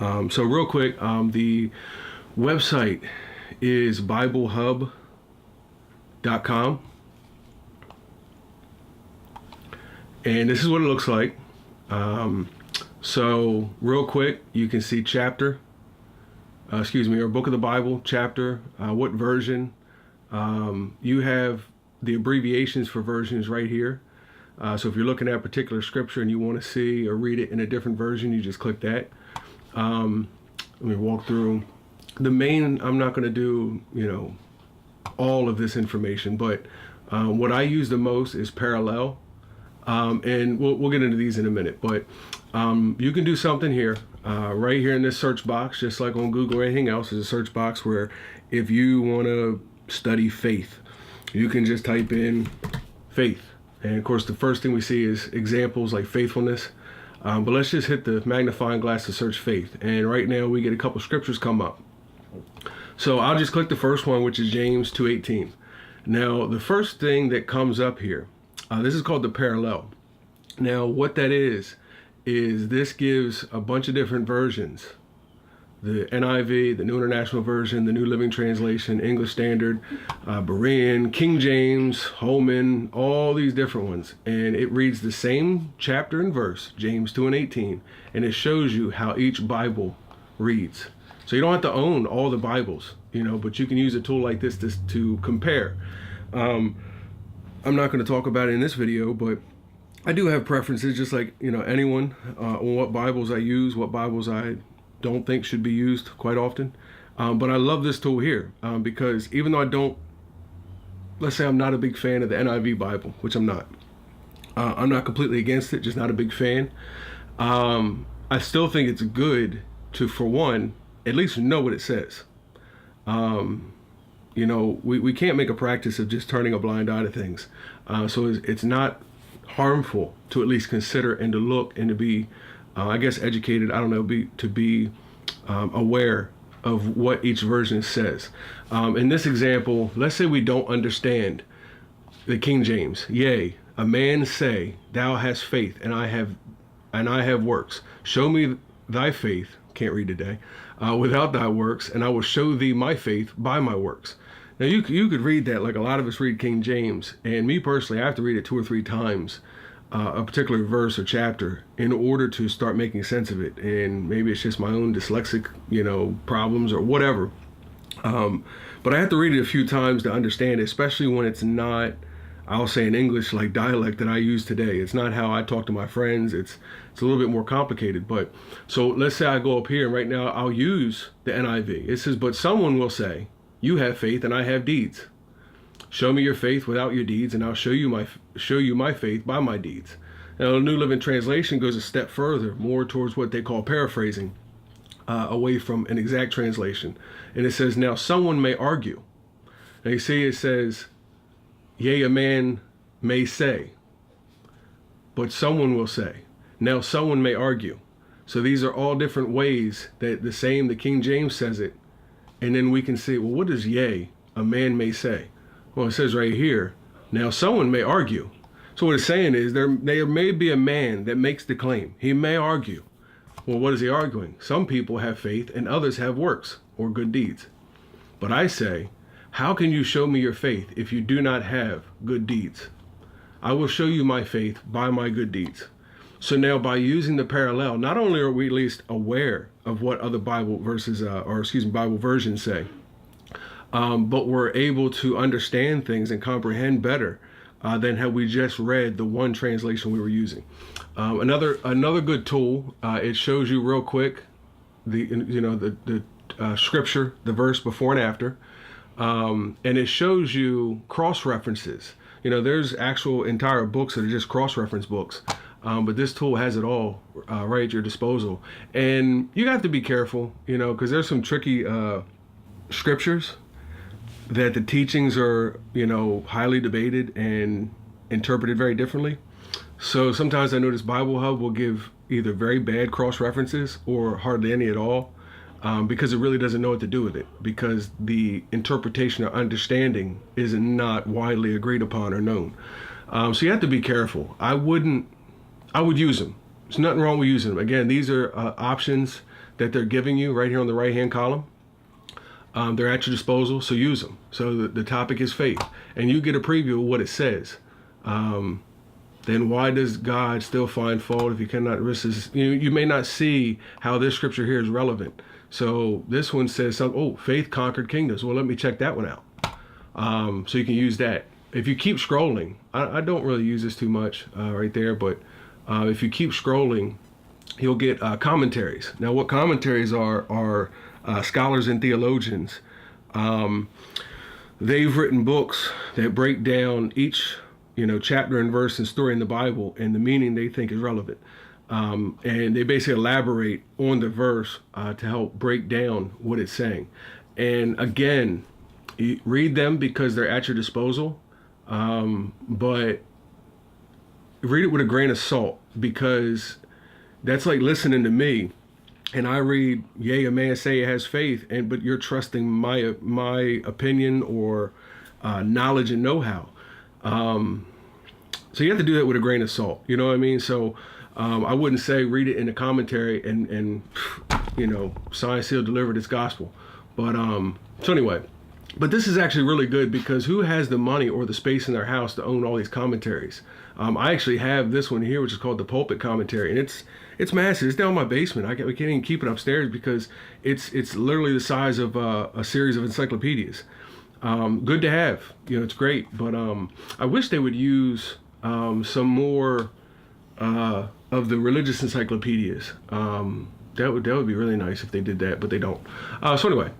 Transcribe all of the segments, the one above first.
So real quick, the website is BibleHub.com. And this is what it looks like. So real quick, you can see chapter, or book of the Bible, chapter, what version. You have the abbreviations for versions right here. So if you're looking at a particular scripture and you want to see or read it in a different version, you just click that. Let me walk through. The main, I'm not going to do, all of this information, but what I use the most is parallel. And we'll get into these in a minute, but you can do something here, right here in this search box, just like on Google or anything else, is a search box where if you want to study faith, you can just type in faith. And of course, the first thing we see is examples like faithfulness. But let's just hit the magnifying glass to search faith. And right now we get a couple scriptures come up. So I'll just click the first one, which is James 2:18. Now, the first thing that comes up here, this is called the parallel. Now, what that is this gives a bunch of different versions. The NIV, the New International Version, the New Living Translation, English Standard, Berean, King James, Holman, all these different ones. And it reads the same chapter and verse, James 2:18, and it shows you how each Bible reads. So you don't have to own all the Bibles, but you can use a tool like this to compare. I'm not going to talk about it in this video, but I do have preferences, just like anyone, on what Bibles I use, what Bibles I don't think should be used quite often. But I love this tool here because even though let's say I'm not a big fan of the NIV Bible, which I'm not. I'm not completely against it, just not a big fan. I still think it's good to, for one, at least know what it says. We can't make a practice of just turning a blind eye to things. So it's not harmful to at least consider and to look and to be, educated. I don't know, to be aware of what each version says. In this example, let's say we don't understand the King James. Yea, a man say, thou hast faith, and I have works. Show me thy faith, can't read today, without thy works, and I will show thee my faith by my works. Now you could read that like a lot of us read King James, and me personally, I have to read it 2 or 3 times, a particular verse or chapter, in order to start making sense of it. And maybe it's just my own dyslexic, problems or whatever. But I have to read it a few times to understand it, especially when it's not, I'll say, in English like dialect that I use today. It's not how I talk to my friends. It's a little bit more complicated. But so let's say I go up here, and right now I'll use the NIV. It says, but someone will say, you have faith and I have deeds. Show me your faith without your deeds, and I'll show you my faith by my deeds. Now, the New Living Translation goes a step further, more towards what they call paraphrasing, away from an exact translation. And it says, now someone may argue. Now you see it says, yea, a man may say, but someone will say. Now someone may argue. So these are all different ways that the King James says it. And then we can see, well, what does yea, a man may say? Well, it says right here, now someone may argue. So what it's saying is there may be a man that makes the claim. He may argue. Well, what is he arguing? Some people have faith and others have works or good deeds. But I say, how can you show me your faith if you do not have good deeds? I will show you my faith by my good deeds. So now by using the parallel, not only are we at least aware of what other Bible Bible versions say, but we're able to understand things and comprehend better than had we just read the one translation we were using. Another good tool, it shows you real quick the scripture, the verse before and after, and it shows you cross references. There's actual entire books that are just cross-reference books. But this tool has it all right at your disposal. And you have to be careful, because there's some tricky scriptures that the teachings are, highly debated and interpreted very differently. So sometimes I notice BibleHub will give either very bad cross-references or hardly any at all, because it really doesn't know what to do with it, because the interpretation or understanding is not widely agreed upon or known. So you have to be careful. I would use them. There's nothing wrong with using them. Again, these are options that they're giving you right here on the right-hand column. They're at your disposal, so use them. So the topic is faith, and you get a preview of what it says. Then why does God still find fault if you cannot risk his? You may not see how this scripture here is relevant. So this one says, faith conquered kingdoms. Well, let me check that one out. So you can use that. If you keep scrolling, I don't really use this too much right there, but if you keep scrolling, you'll get commentaries. Now, what commentaries are scholars and theologians. They've written books that break down each chapter and verse and story in the Bible and the meaning they think is relevant. And they basically elaborate on the verse to help break down what it's saying. And again, read them because they're at your disposal. But read it with a grain of salt, because that's like listening to me and I read, yea, a man say he has faith, but you're trusting my opinion or knowledge and know-how. So you have to do that with a grain of salt. You know what I mean? So I wouldn't say read it in a commentary and signed, sealed, delivered, it's gospel. But so anyway, but this is actually really good, because who has the money or the space in their house to own all these commentaries? I actually have this one here, which is called the Pulpit Commentary, and it's massive. It's down in my basement. We can't even keep it upstairs because it's literally the size of a series of encyclopedias. Good to have, it's great, but I wish they would use some more of the religious encyclopedias. That would be really nice if they did that, but they don't. So anyway.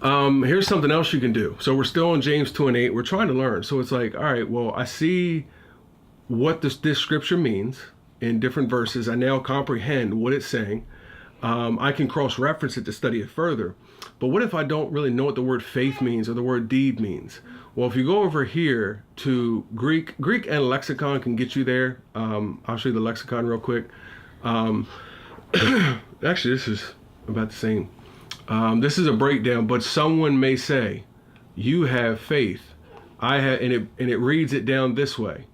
Here's something else you can do. So we're still in James 2:8. We're trying to learn. So it's like, all right, well, I see what this scripture means in different verses. I now comprehend what it's saying. I can cross-reference it to study it further. But what if I don't really know what the word faith means or the word deed means? Well, if you go over here to Greek and lexicon can get you there. I'll show you the lexicon real quick. Actually, this is about the same. This is a breakdown, but someone may say, you have faith. I have, and it reads it down this way,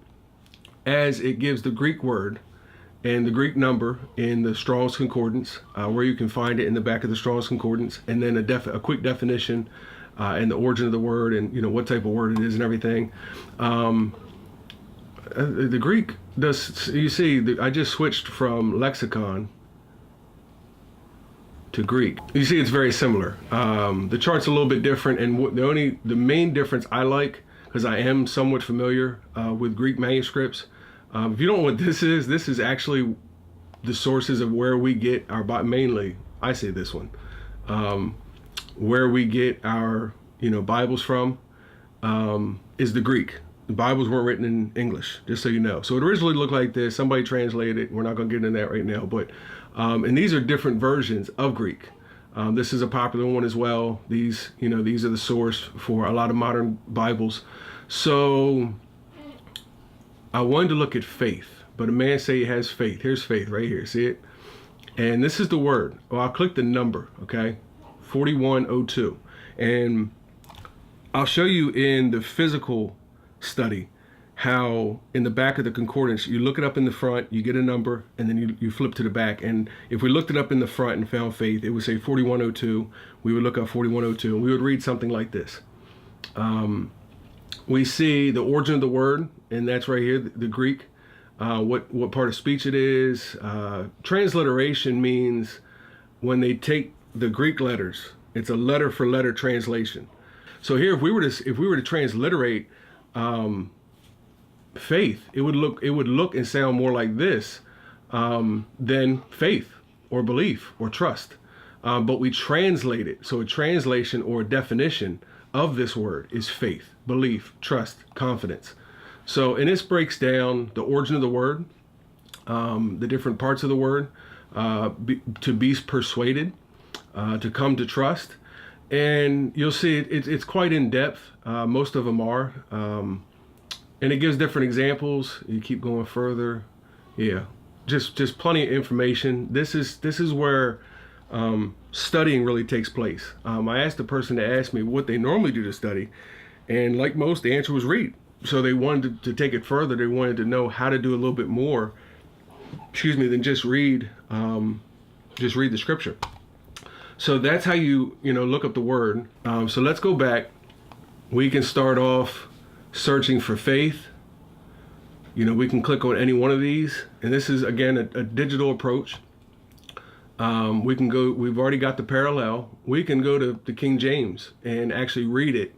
as it gives the Greek word and the Greek number in the Strong's Concordance, where you can find it in the back of the Strong's Concordance, and then a quick definition and the origin of the word, and what type of word it is and everything. The Greek does. You see, I just switched from lexicon to Greek. You see, it's very similar. The chart's a little bit different, and the main difference I like, because I am somewhat familiar with Greek manuscripts. If you don't know what this is actually the sources of where we get our, mainly, I say this one, where we get our, Bibles from, is the Greek. The Bibles weren't written in English, just so you know. So it originally looked like this. Somebody translated it. We're not going to get into that right now, but and these are different versions of Greek. This is a popular one as well. These are the source for a lot of modern Bibles. So I wanted to look at faith, but a man say he has faith. Here's faith right here. See it? And this is the word. Well, I'll click the number, okay? 4102. And I'll show you in the physical study how in the back of the concordance, you look it up in the front, you get a number, and then you flip to the back. And if we looked it up in the front and found faith, it would say 4102. We would look up 4102, and we would read something like this. We see the origin of the word, and that's right here, the Greek, what part of speech it is. Transliteration means when they take the Greek letters, it's a letter for letter translation. So here, if we were to transliterate faith, it would look and sound more like this than faith or belief or trust. But we translate it. So a translation or a definition of this word is faith, belief, trust, confidence. So, and this breaks down the origin of the word, the different parts of the word, to be persuaded, to come to trust. And you'll see it's quite in depth. Most of them are. And it gives different examples. You keep going further. Yeah, just plenty of information. This is where studying really takes place. I asked the person to ask me what they normally do to study, and like most, the answer was read. So they wanted to take it further. They wanted to know how to do a little bit more, than just read just read the scripture. So that's how you look up the word. So let's go back. We can start off searching for faith. We can click on any one of these, and this is again a digital approach. We can go, we've already got the parallel. We can go to the King James and actually read it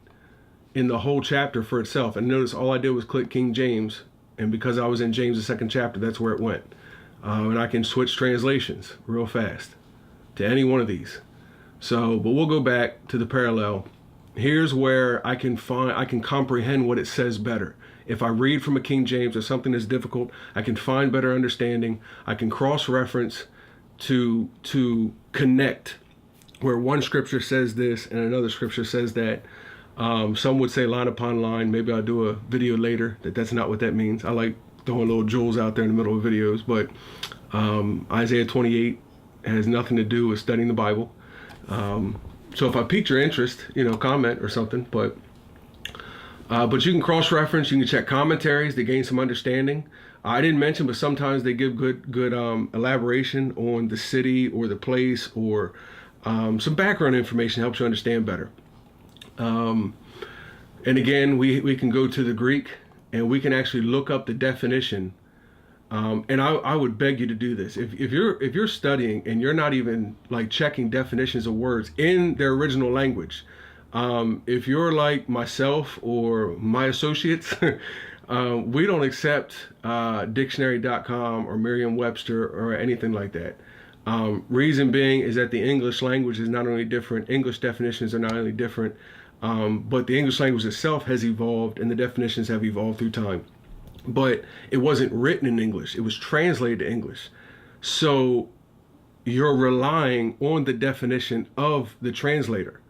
in the whole chapter for itself. And notice all I did was click King James, and because I was in James, the second chapter, that's where it went. And I can switch translations real fast to any one of these. So, but we'll go back to the parallel. Here's where I can comprehend what it says better. If I read from a King James or something that's difficult, I can find better understanding. I can cross-reference to connect where one scripture says this and another scripture says that. Some would say line upon line. Maybe I'll do a video later that's not what that means. I like throwing little jewels out there in the middle of videos, but Isaiah 28 has nothing to do with studying the Bible. So if I piqued your interest, comment or something, but you can cross-reference, you can check commentaries to gain some understanding. I didn't mention, but sometimes they give good elaboration on the city or the place, or some background information helps you understand better. And again, we can go to the Greek and we can actually look up the definition. And I would beg you to do this. If you're studying and you're not even like checking definitions of words in their original language, if you're like myself or my associates, we don't accept dictionary.com or Merriam-Webster or anything like that. Reason being is that the English language is not only different, English definitions are not only different, but the English language itself has evolved and the definitions have evolved through time. But it wasn't written in English, it was translated to English. So you're relying on the definition of the translator.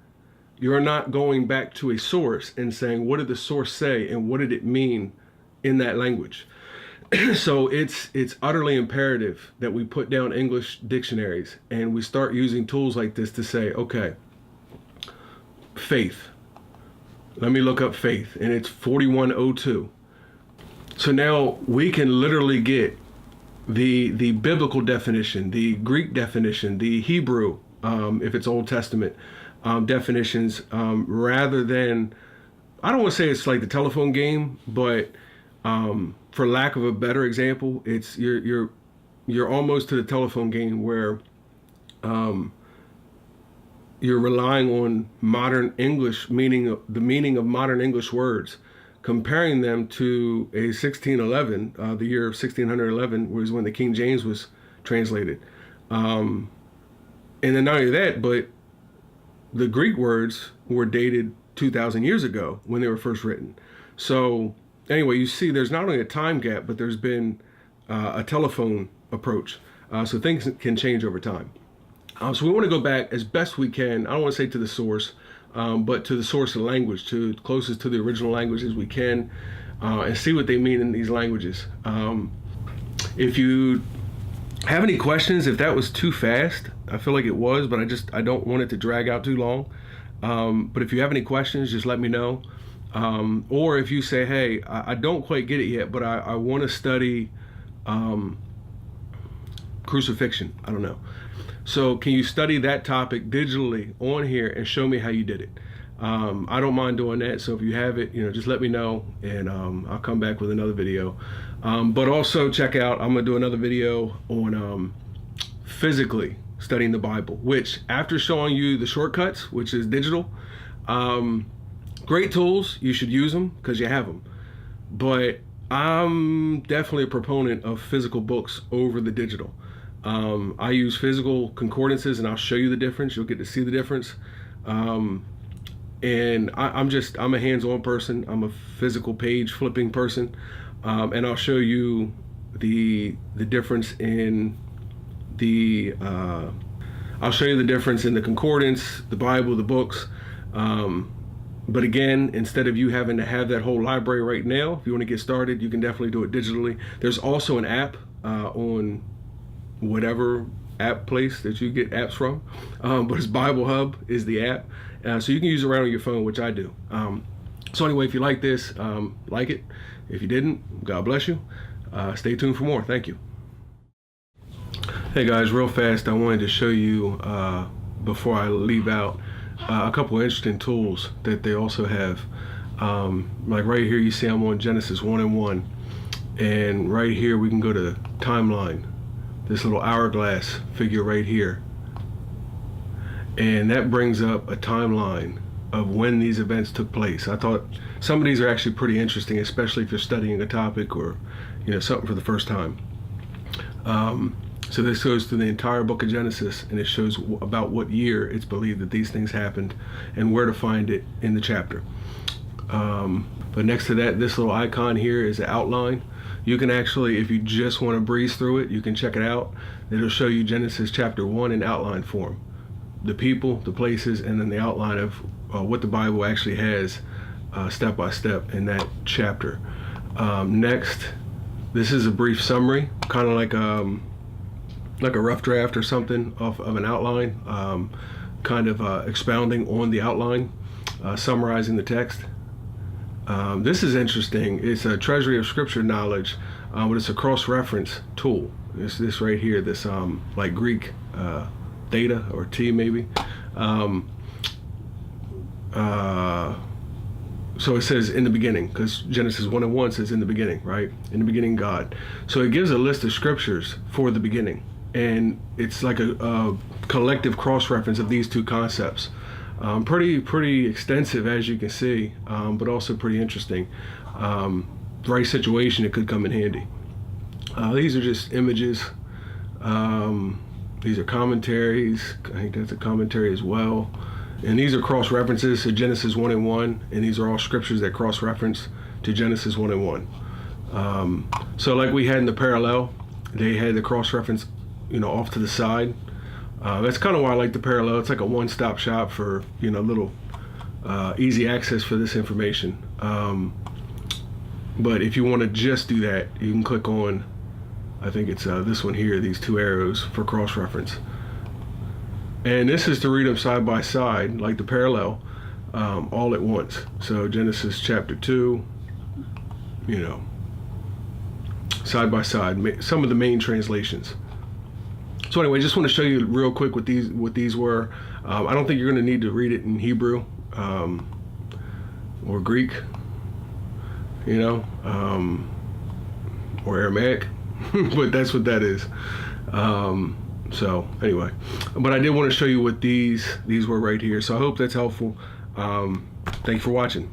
You're not going back to a source and saying, what did the source say and what did it mean in that language? So it's utterly imperative that we put down English dictionaries and we start using tools like this to say, okay, faith. Let me look up faith, and it's 4102. So now we can literally get the biblical definition, the Greek definition, the Hebrew, if it's Old Testament, definitions, rather than, I don't want to say it's like the telephone game, but for lack of a better example, it's you're almost to the telephone game where you're relying on modern English, meaning the meaning of modern English words, comparing them to a 1611, the year of 1611 was when the King James was translated. And then not only that, but the Greek words were dated 2,000 years ago when they were first written. So anyway, you see there's not only a time gap, but there's been a telephone approach. So things can change over time. So we want to go back as best we can. I don't want to say to the source, but to the source of language, to closest to the original language as we can, and see what they mean in these languages. If you have any questions, if that was too fast, I feel like it was, but I don't want it to drag out too long. But if you have any questions, just let me know. Or if you say, hey, I don't quite get it yet, but I want to study crucifixion. I don't know. So can you study that topic digitally on here and show me how you did it? I don't mind doing that. So if you have it, just let me know, and I'll come back with another video. But also check out, I'm gonna do another video on physically studying the Bible, which after showing you the shortcuts, which is digital, great tools, you should use them because you have them. But I'm definitely a proponent of physical books over the digital. I use physical concordances, and I'll show you the difference. You'll get to see the difference. And I'm a hands-on person. I'm a physical page flipping person. And I'll show you the difference in I'll show you the difference in the concordance, the Bible, the books. But again, instead of you having to have that whole library right now, if you want to get started, you can definitely do it digitally. There's also an app on whatever app place that you get apps from, but it's BibleHub is the app, so you can use it around on your phone, which I do. So anyway, if you like this, like it. If you didn't, God bless you. Stay tuned for more. Thank you. Hey guys, real fast, I wanted to show you before I leave out a couple of interesting tools that they also have. Like right here, you see I'm on Genesis 1 and 1, and right here we can go to timeline, this little hourglass figure right here, and that brings up a timeline of when these events took place. I thought some of these are actually pretty interesting, especially if you're studying a topic or something for the first time. So this goes through the entire book of Genesis, and it shows about what year it's believed that these things happened and where to find it in the chapter. But next to that, this little icon here is the outline. You can actually, if you just want to breeze through it, you can check it out. It'll show you Genesis chapter 1 in outline form. The people, the places, and then the outline of what the Bible actually has step by step in that chapter. Next, this is a brief summary, kind of like a rough draft or something of an outline, kind of expounding on the outline, summarizing the text. This is interesting. It's a treasury of scripture knowledge, but it's a cross-reference tool. It's this right here, this like Greek theta or T maybe. So it says in the beginning, because Genesis 1 and 1 says in the beginning, right? In the beginning, God. So it gives a list of scriptures for the beginning. And it's like a collective cross-reference of these two concepts. Pretty extensive, as you can see, but also pretty interesting. Right situation, it could come in handy. These are just images. These are commentaries. I think that's a commentary as well. And these are cross-references to Genesis 1 and 1, and these are all scriptures that cross-reference to Genesis 1 and 1. So like we had in the parallel, they had the cross-reference off to the side. That's kind of why I like the parallel. It's like a one-stop shop for little easy access for this information. But if you want to just do that, you can click on, I think it's this one here, these two arrows for cross-reference. And this is to read them side by side, like the parallel, all at once. So Genesis chapter 2, side by side, some of the main translations. So anyway, just want to show you real quick what these were. I don't think you're going to need to read it in Hebrew or Greek, or Aramaic, but that's what that is. So anyway, but I did want to show you what these were right here. So I hope that's helpful. Thank you for watching.